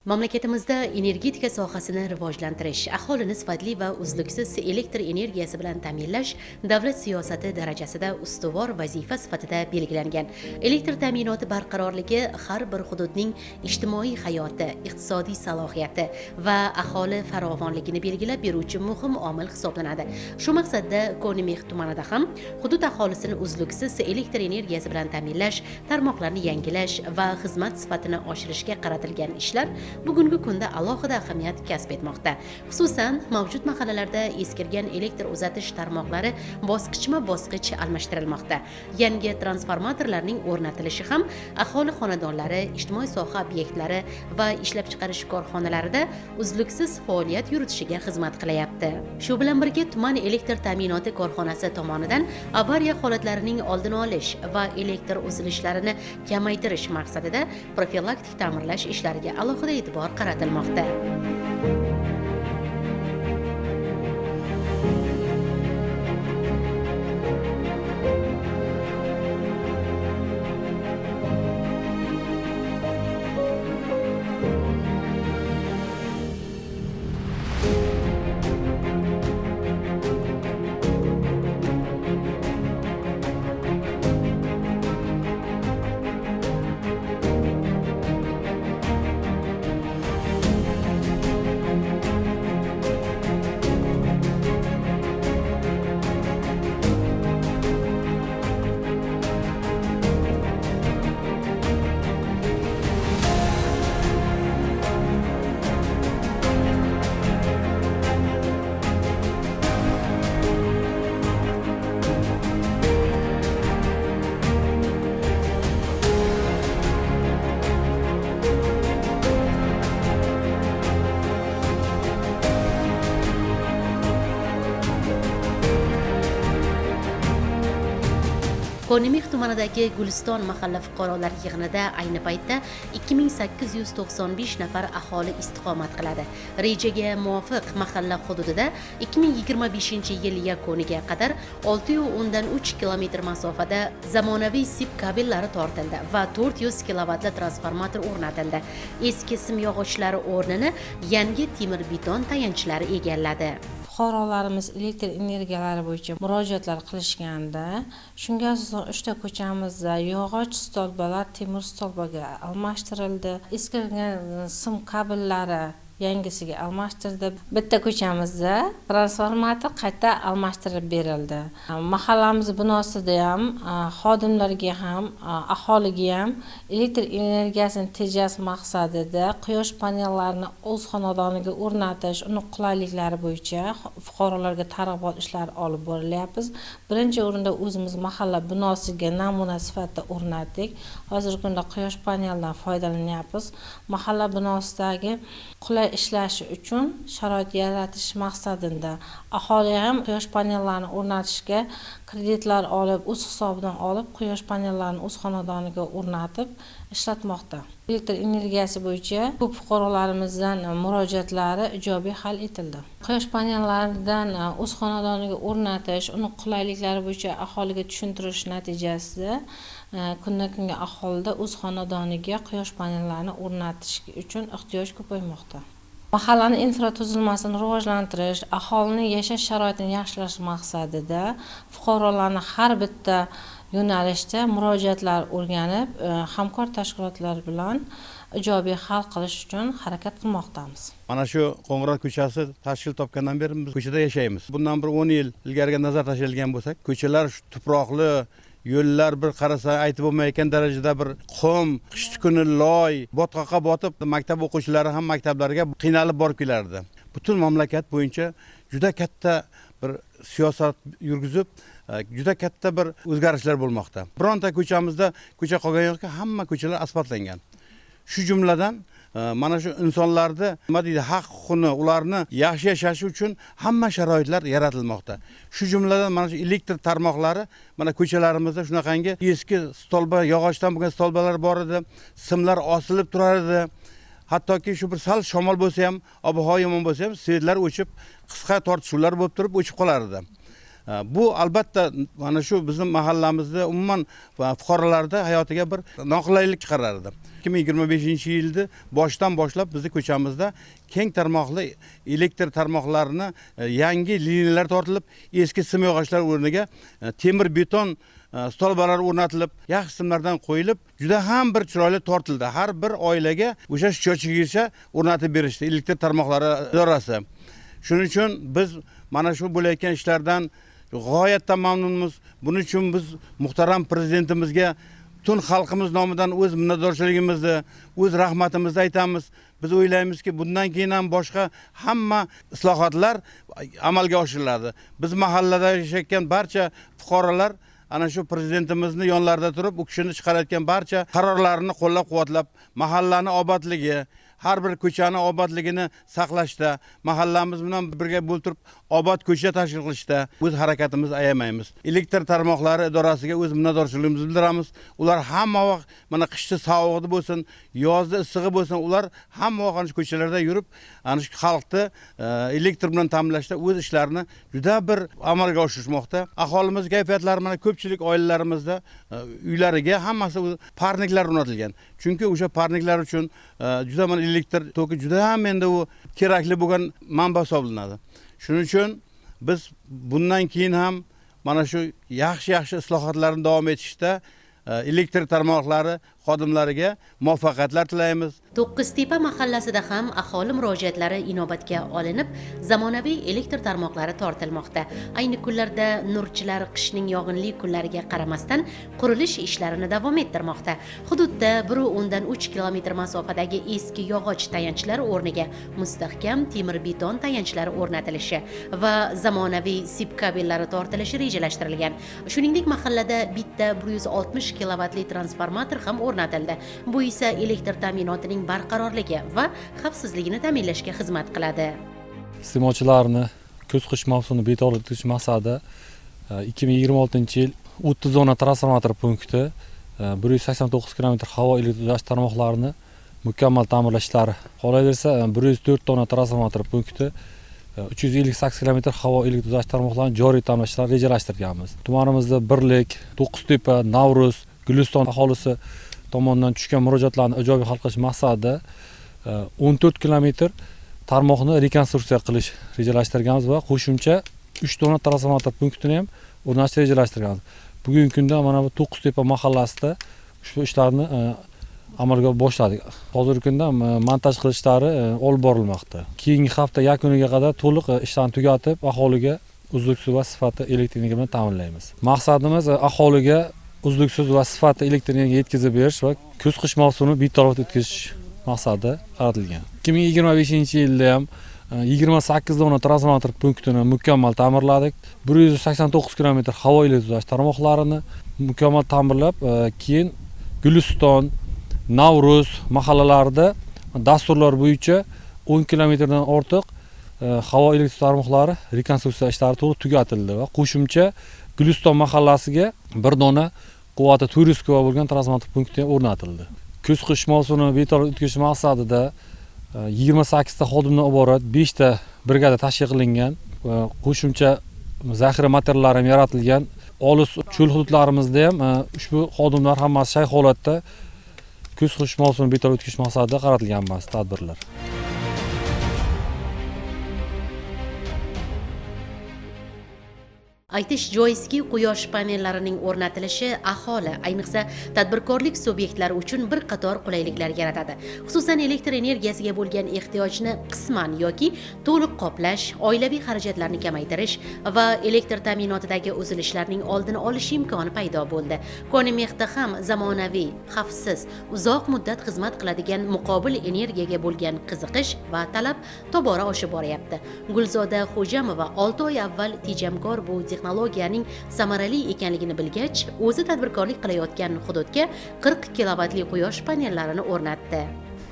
Mamlakatimizda energetika sohasini rivojlantirish, aholini sifatli va uzluksiz elektr energiyasi bilan ta'minlash davlat siyosati darajasida ustuvor vazifa sifatida belgilangan. Elektr ta'minoti barqarorligi har bir hududning ijtimoiy hayoti, iqtisodiy salohiyati va aholi farovonligini belgilab beruvchi muhim omil hisoblanadi. Shu maqsadda Ko'nimix tumanida ham hudud aholisini uzluksiz elektr energiyasi bilan ta'minlash, tarmoqlarni yangilash va xizmat sifatini oshirishga qaratilgan ishlar bugungi kunda alohida ahamiyat kasb etmoqda. Xususan, mavjud mahallalarda eskirgan elektr uzatish tarmoqlari bosqichma-bosqich almashtirilmoqda. Yangi transformatorlarning o'rnatilishi ham aholi xonadonlari, ijtimoiy soha obyektlari va ishlab chiqarish korxonalarida uzluksiz faoliyat yuritishiga xizmat qilyapti. Shu bilan birga tuman elektr ta'minoti korxonasi tomonidan avariya holatlarining oldini olish va elektr uzilishlarini kamaytirish maqsadida profilaktik ta'mirlash ishlariga alohida e'tibor qaratilmoqda. Ko'nimix tumanidagi Guliston mahalla fuqarolar yig'inida ayni paytda 2895 nafar aholi istiqomat qiladi. Rejaga muvofiq mahalla hududida 2025-yil yakuniga qadar 6.3 kilometr masofada zamonaviy sip kabellari tortildi va 400 kilovatli transformator o'rnatildi. Eski simyog'ochlari o'rnini yangi temir beton tayanchlari egalladi. Fuqarolarimiz elektr energiyalari bo'yicha murojaatlar qilishganda, shunga asosan 3 ta ko'chamizda yog'och stolbalar temir stolbaga almashtirildi. Eskirgan sim kabellari yangisiga almashtirdi. Bitta ko'chamizda transformator qayta almashtirib berildi. Mahallamiz binosida ham xodimlarga ham, aholiga ham elektr energiyasini tejash maqsadida quyosh panellarini o'z xonadoniga o'rnatish, uni qulayliklari bo'yicha fuqarolarga targ'ibot ishlari olib borilyapmiz. Birinchi o'rinda o'zimiz mahalla binosiga namuna sifatida o'rnatdik. Hozirgi kunda quyosh paneldan foydalanyapmiz. Mahalla binosidagi qulay ishlashi uchun sharoit yaratish maqsadida aholi ham quyosh panellarini o'rnatishga kreditlar olib, o'z hisobidan olib, quyosh panellarini o'z xonadoniga o'rnatib ishlatmoqda. Elektr energiyasi bo'yicha ko'p fuqarolarimizdan murojaatlari ijobiy hal etildi. Quyosh panellaridan o'z xonadoniga o'rnatish, uni qulayliklari bo'yicha aholiga tushuntirish natijasida kundan kunga aholida o'z xonadoniga quyosh panellarini o'rnatish uchun ehtiyoj ko'paymoqda. Mahallani infratuzilmasini rivojlantirish, aholining yashash sharoitini yaxshilash maqsadida fuqarolarni har bitta yo'nalishda murojaatlar o'rganib, hamkor tashkilotlar bilan ijobiy hal qilish uchun harakat qilmoqdamiz. Mana shu Qo'ng'irot ko'chasi tashkil topgandan beri biz ko'chada yashaymiz. Bundan bir 10 yil ilgariga nazar tashlangan bo'lsak, ko'chalar tuproqli, yo'llar bir qarasa aytib bo'lmayotgan darajada bir qum, qishki kuni loy, botqoqqa botib, maktab o'quvchilari ham maktablariga qiynalib borib kelardi. Butun mamlakat bo'yicha juda katta bir siyosat yurgizib, juda katta bir o'zgarishlar bo'lmoqda. Bironta ko'chamizda ko'cha qolgan yo'qki, hamma ko'chalar asfaltlangan. Shu jumladan mana shu insonlarni nima deydi, haq-huquqini, ularni yaxshi yashashi uchun hamma sharoitlar yaratilmoqda. Shu jumladan mana shu elektr tarmoqlari mana ko'chalarimizda shunaqangi eski stolba, yog'ochdan bo'lgan stolbalar bor edi, simlar osilib turar edi. Hattoki shu bir sal shamol bo'lsa ham, ob-havo yomon bo'lsa ham, svetlar o'chib, qisqa tortishuvlar bo'lib turib o'chib qolar edi. Bu albatta mana shu bizning mahallamizda umuman fuqarolarda hayotiga bir noqulaylik chiqarardi. 2025-yilda boshdan boshlab bizning ko'chamizda keng tarmoqli elektr tarmoqlarini yangi liniyalar tortilib, eski simyog'ochlar o'rniga temir beton stolbalar o'rnatilib, yaxshi simlardan qo'yilib, juda ham bir chiroyli tortildi. Har bir oilaga o'sha счетчигgacha o'rnatib berishdi elektr tarmoqlari idorasi. Shuning uchun biz mana shu bo'layotgan ishlardan g'oyatda mamnunmiz. Buning uchun biz muhtaram prezidentimizga butun xalqimiz nomidan o'z minnatdorchiligimizni, o'z rahmatimizni aytamiz. Biz o'ylaymizki, bundan keyin ham boshqa hamma islohotlar amalga oshiriladi. Biz mahallada yashayotgan barcha fuqarolar ana shu prezidentimizni yonlarida turib, u kishini chiqarayotgan barcha qarorlarini qo'llab-quvvatlab, mahallani obodligi, har bir ko'chani obodligini saqlashda, mahallamiz bilan birga bo'lib turib, obod ko'cha tashkil qilishda o'z harakatimizni ayamaymiz. Elektr tarmoqlari idorasiga o'z minnatdorchiligimizni bildiramiz. Ular hamma vaqt mana qishda sovug'i bo'lsin, yozda issig'i bo'lsin, ular hamma vaqt ana shu ko'chalarda yurib, ana shu xalqni elektr bilan ta'minlashda o'z ishlarini juda bir amalga oshirishmoqda. Aholimiz kayfiyatlari mana ko'pchilik oilalarimizda uylariga hammasi parniklar o'rnatilgan. Chunki o'sha parniklar uchun juda mana elektr toki juda ham endi u kerakli bo'lgan manba hisoblanadi. Shuning uchun biz bundan keyin ham mana shu yaxshi islohotlarni davom etishda elektr tarmoqlari xodimlariga muvaffaqiyatlar tilaymiz. To'qqiztepa mahallasida ham aholi murojaatlari inobatga olinib, zamonaviy elektr tarmoqlari tortilmoqda. Ayni kunlarda nurchilar qishning yog'inli kunlariga qaramasdan qurilish ishlarini davom ettirmoqda. Hududda 1.3 kilometr masofadagi eski yog'och tayanchlar o'rniga mustahkam temir beton tayanchlar o'rnatilishi va zamonaviy sip kabellari tortilishi rejalashtirilgan. Shuningdek, mahallada bitta 160 kilovatli transformator ham o'rnatildi. Bu esa elektr ta'minotining barqarorligi va xavfsizligini ta'minlashga xizmat qiladi. Iste'molchilarni kuz-qish mavsumini betorlik qilish maqsadida 2026-yil 30 zona transformator punkti 189 km havo elektr uzatish tarmoqlarini mukammal ta'mirlash ishlari qolaversa 104 dona transformator punkti 358 km havo elektr uzatish tarmoqlarini joriy ta'minlash ishlarini rejalashtirganmiz. Tumanimizda Birlik, To'qqiztepa, Navruz, Guliston aholisi tomonidan tushgan murojaatlarni ijobiy hal qilish maqsadida 14 kilometr tarmoqni rekonstruksiya qilish rejalashtirganmiz va qo'shimcha 3 dona transformator punktini ham o'rnatishni rejalashtirganmiz. Bugungi kunda mana bu To'qqiztepa mahallasida ushbu ishlarni amalga boshladik. Hozirgi kunda montaj qilish ishlari olib borilmoqda. Keyingi hafta yakuniga qadar to'liq ishlarni tugatib, aholiga uzluksiz va sifatli elektr energiya bilan ta'minlaymiz. Maqsadimiz aholiga uzluksiz va sifatli elektr energiya yetkazib berish va kuz-qish mavsumini betaraf o'tkazish maqsadida qaratilgan. 2025-yilda ham 28 dona transformator punktini mukammal ta'mirladik. 189 km havo elektr uzatish tarmoqlarini mukammal ta'mirlab, keyin Guliston, Navruz mahallalarida dasturlar bo'yicha 10 kilometrdan ortiq havo elektr tarmoqlari rekonstruksiya ishlari to'liq tugatildi va qo'shimcha Guliston mahallasiga bir dona quvvati 400 kV bo'lgan transformator punkti o'rnatildi. Kuz-qish mavsumini betaraf o'tkazish maqsadida 28 ta xodimdan iborat 5 ta brigada tashkil qilingan va qo'shimcha zaxira materiallar ham yaratilgan. Olis cho'l hududlarimizda ham ushbu xodimlar hammasi shay holatda kuz-qish mavsumini betaraf o'tkazish maqsadida qaratilgan tadbirlar. Aytish joizki, quyosh panellarining o'rnatilishi aholi, ayniqsa tadbirkorlik subyektlari uchun bir qator qulayliklar yaratadi. Xususan, elektr energiyasiga bo'lgan ehtiyojni qisman yoki to'liq qoplash, oilaviy xarajatlarni kamaytirish va elektr ta'minotidagi uzilishlarning oldini olish imkoni paydo bo'ldi. Konimexda ham zamonaviy, xavfsiz, uzoq muddat xizmat qiladigan muqobil energiyaga bo'lgan qiziqish va talab tobora oshib boryapti. Gulzoda Xo'jamova 6 oy avval tejamkor bu texnologiyaning samarali ekanligini bilgach, o'zi tadbirkorlik qilayotgan hududga 40 kilovatli quyosh panellarini o'rnatdi.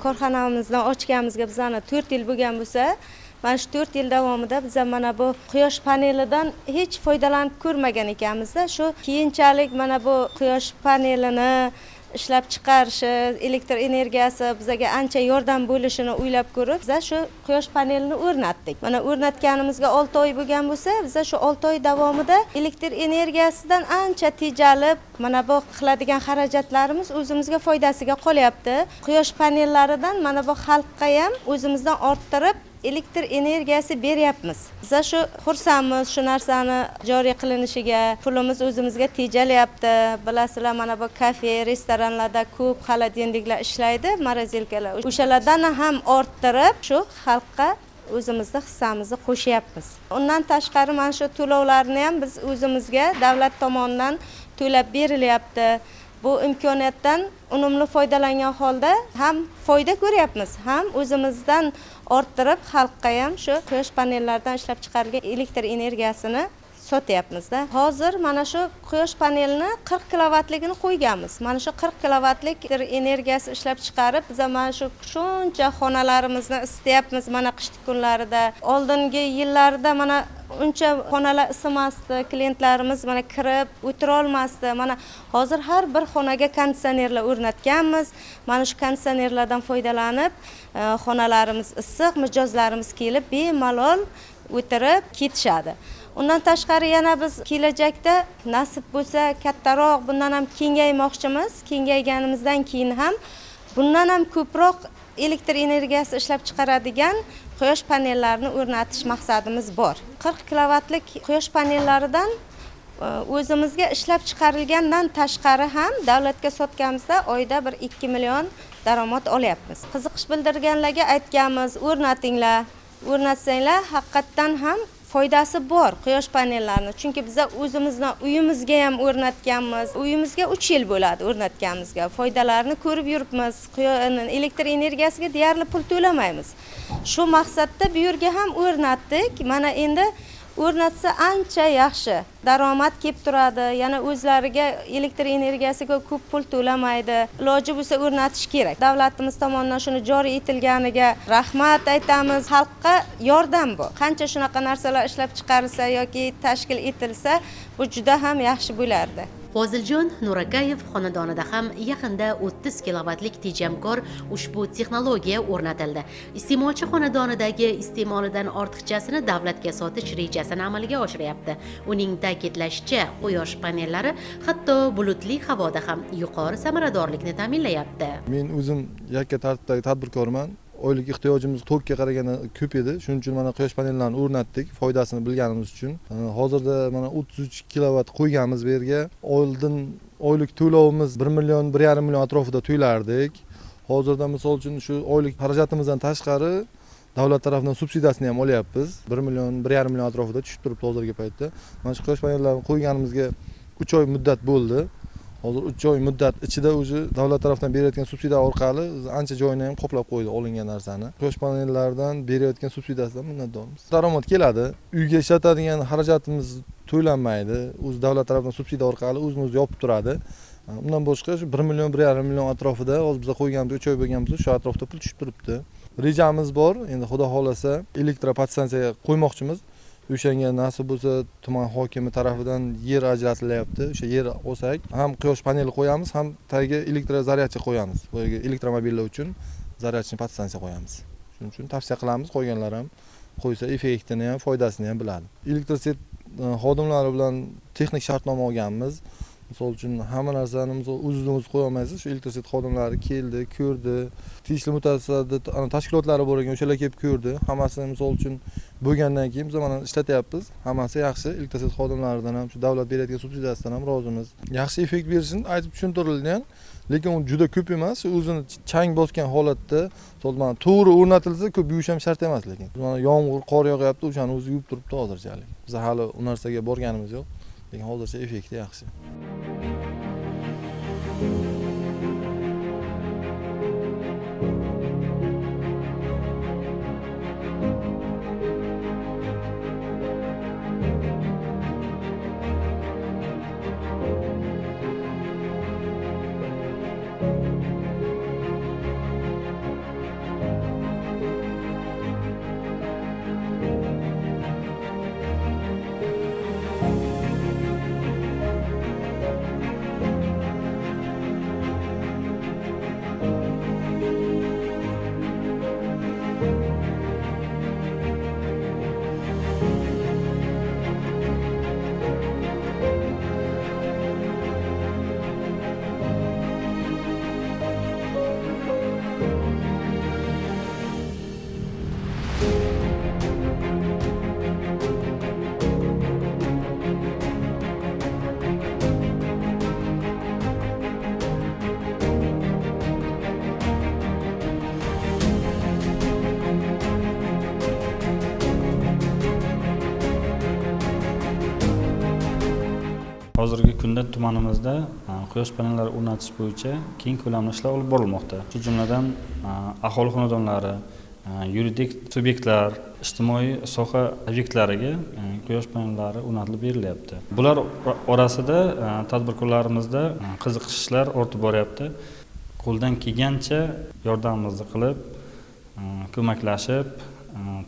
Korxonamizni ochganimizga bizani 4 yil bo'lgan bo'lsa, mana shu 4 yil davomida biz mana bu quyosh panelidan hech foydalanib ko'rmagan ekanmiz-da. Shu keyinchalik mana bu quyosh panelini ishlab chiqarishi, elektr energiyasi bizga ancha yordam bo'lishini o'ylab ko'rib, biz shu quyosh panelini o'rnatdik. Mana o'rnatganimizga 6 oy bo'lgan bo'lsa, biz shu 6 oy davomida elektr energiyasidan ancha tejalib, mana bu qiladigan xarajatlarimiz o'zimizga foydasiga qolyapti. Quyosh panellaridan mana bu xalqqa ham o'zimizdan orttirib elektr energiyasi beryapmiz. Biz shu xursandmiz shu narsani joriy qilinishiga. Pulimiz o'zimizga tejalyapti. Bilasizlar, mana bu kafe, restoranlarda ko'p xolodilniklar ishlaydi, morozelkalar. O'shalardan ham orttirib shu xalqqa o'zimizning hissamizni qo'shyapmiz. Undan tashqari mana shu to'lovlarni ham biz o'zimizga davlat tomonidan to'lab berilyapti. Bu imkoniyatdan unumli foydalangan holda ham foyda ko'ryapmiz, ham o'zimizdan orttirib xalqqa ham shu quyosh panellaridan ishlab chiqarilgan elektr energiyasini sotyapmiz-da. Hozir mana shu quyosh panelini 40 kilovatligini qo'yganmiz. Mana shu 40 kilovatlik energiyasi ishlab chiqarib, biz mana shu shuncha xonalarimizni isityapmiz mana qish kunlarida. Oldingi yillarda mana uncha xonalar isimasdi, klientlarimiz mana kirib o'tira olmasdi. Mana hozir har bir xonaga konditsionerlar o'rnatganmiz. Mana shu konditsionerlardan foydalanib, xonalarimiz issiq, mijozlarimiz kelib bemalol o'tirib ketishadi. Undan tashqari yana biz kelajakda nasib bo'lsa kattaroq, bundan ham kengaymoqchimiz. Kengayganimizdan keyin ham bundan ham ko'proq elektr energiyasi ishlab chiqaradigan quyosh panellarini o'rnatish maqsadimiz bor. 40 kilovatlik quyosh panellaridan o'zimizga ishlab chiqarilgandan tashqari ham davlatga sotganimizda oyda bir 2 million daromad olyapmiz. Qiziqish bildirganlarga aytganmiz, o'rnatinglar. O'rnatsanglar haqiqatdan ham foydasi bor quyosh panellarini. Chunki biz o'zimizning uyimizga ham o'rnatganmiz. Uyimizga 3 yil bo'ladi o'rnatganimizga. Foydalarini ko'rib yuribmiz. Elektr energiyasiga deyarli pul to'lamaymiz. Shu maqsadda bu yerga ham o'rnatdik. Mana endi o'rnatsa ancha yaxshi daromad kelib turadi. Yana o'zlariga elektr energiyasiga ko'p pul to'lamaydi. Iloji bo'lsa o'rnatish kerak. Davlatimiz tomonidan shuni joriy etilganiga rahmat aytamiz. Xalqqa yordam bu. Qancha shunaqa narsalar ishlab chiqarilsa yoki tashkil etilsa, bu juda ham yaxshi bo'lardi. Foziljon Nurakayev xonadonida ham yaqinda 30 kilovatlik tejamkor ushbu texnologiya o'rnatildi. Iste'molchi xonadonidagi iste'molidan ortiqchasini davlatga sotish rejasini amalga oshiryapti. Uning ta'kidlashicha, quyosh panellari hatto bulutli havoda ham yuqori samaradorlikni ta'minlayapti. Men o'zim yakka tartibdagi tadbirkorman. Oylik ehtiyojimiz to'kka qaraganda ko'p edi. Shuning uchun mana quyosh panellarini o'rnatdik, foydasini bilganimiz uchun. Hozirda mana 33 kilovat qo'yganmiz bu yerga. Oldin oylik to'lovimiz 1 million 1,5 million atrofida to'lardik. Hozirda misol uchun shu oylik xarajatimizdan tashqari davlat tarafidan subsidiyasini ham olyapmiz. 1 million 1,5 million atrofida tushib turibdi hozirgi paytda. Mana shu quyosh panellarini qo'yganimizga 3 oy muddat bo'ldi. Hozir 3 oy muddat ichida o'zi davlat tarafdan berayotgan subsidiya orqali ancha joyini ham qoplab qo'ydi olingan narsani. Quyosh panellaridan berayotgan subsidiyasidan minnatdormiz. Daromad keladi. Uyga ishlatadigan xarajatimiz to'lanmaydi. O'zi davlat tarafdan subsidiya orqali o'zimiz yopib turadi. Undan boshqa shu 1 million 1,5 million atrofida hozir biz qo'yganimiz 3 oy bo'lganimizda shu atrofda pul tushib turibdi. Rejamiz bor. Endi Xudo xolasa elektropotensiyaga qo'ymoqchimiz. O'shanga nasib bo'lsa tuman hokimi tarafidan yer ajratilyapti. O'sha yer olsak, ham quyosh paneli qo'yamiz, ham tagiga elektrozaryadchi qo'yamiz. Bu yerga elektromobillar uchun zaryadchi podstansiya qo'yamiz. Shuning uchun tavsiya qilamiz, qo'yganlar ham qo'ysa effektini ham, foydasini ham biladi. Elektrotset xodimlari bilan texnik shartnoma olganmiz. Misol uchun hamma narsani o'zingiz qo'ya olmaysiz. Shu elektrotset xodimlari keldi, ko'rdi. Tegishli mutasaddi tashkilotlari bor ekan, o'shalar kelib ko'rdi. Hammasini misol uchun bo'lgandan keyin biz mana ishlatyapmiz. Hammasi yaxshi. Elektrotset xodimlaridan ham, shu davlat berayotgan subsidiyasidan ham rozimiz. Yaxshi effekt berishini aytib tushuntirilgan, lekin u juda ko'p emas. O'zini chang bosgan holatda, mana to'g'ri o'rnatilsa, ko'p yuvish ham shart emas lekin. Mana yomg'ir, qor yog'yapti, o'shani o'zi yuvib turibdi hozirchalik. Biz hali u narsaga borganimiz yo'q, lekin hozircha effekti yaxshi. hozirgi kunda tumanimizda quyosh panellari o'rnatish bo'yicha keng ko'lamli ishlar olib borilmoqda. Shu jumladan aholi xonadonlari, yuridik subyektlar, ijtimoiy soha obyektlariga quyosh panellari o'rnatilib berilyapti. Bular orasida tadbirkorlarimizda qiziqishlar ortib boryapti. Qo'ldan kelgancha yordamimizni qilib, ko'maklashib,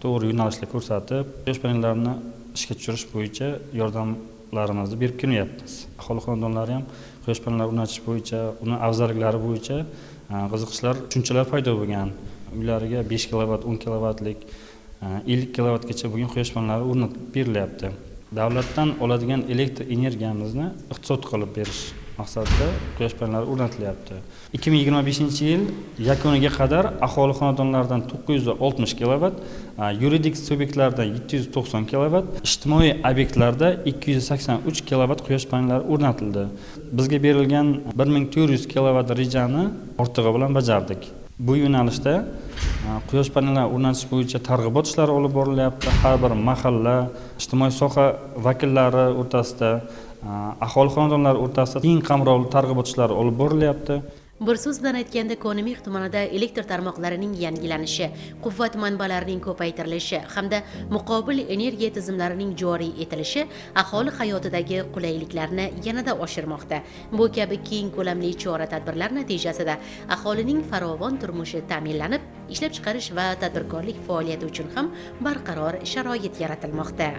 to'g'ri yo'nalishlar ko'rsatib, quyosh panellarini ishga tushirish bo'yicha yordamlarimizni berib kelyapmiz. Aholi xonadonlari ham quyosh panellari o'rnatish bo'yicha, uni afzalliklari bo'yicha qiziqishlar, tushunchalar paydo bo'lgan. Uylariga 5 kilovat, 10 kilovatlik, 50 kilovatgacha bo'lgan quyosh panellari o'rnatib berilyapti. Davlatdan oladigan elektr energiyamizni iqtisod qilib berish maqsadida quyosh panellari o'rnatilyapti. 2025-yil yakuniga qadar aholi xonadonlaridan 960 kilovat, yuridik subyektlardan 790 kilovat, ijtimoiy obyektlarda 283 kilovat quyosh panellari o'rnatildi. Bizga berilgan 1400 kilovat rejani ortig'i bilan bajardik. Bu yo'nalishda quyosh panellari o'rnatish bo'yicha targ'ibot ishlari olib borilyapti. Har bir mahalla, ijtimoiy soha vakillari o'rtasida, aholi xonadonlari o'rtasida keng qamrovli targ'ibot ishlari olib borilyapti. Bir so'z bilan aytganda, Ko'nimix tumanida elektr tarmoqlarining yangilanishi, quvvat manbalarining ko'paytirilishi hamda muqobil energiya tizimlarining joriy etilishi aholi hayotidagi qulayliklarni yanada oshirmoqda. Bu kabi keng ko'lamli chora-tadbirlar natijasida aholining farovon turmushi ta'minlanib, ishlab chiqarish va tadbirkorlik faoliyati uchun ham barqaror sharoit yaratilmoqda.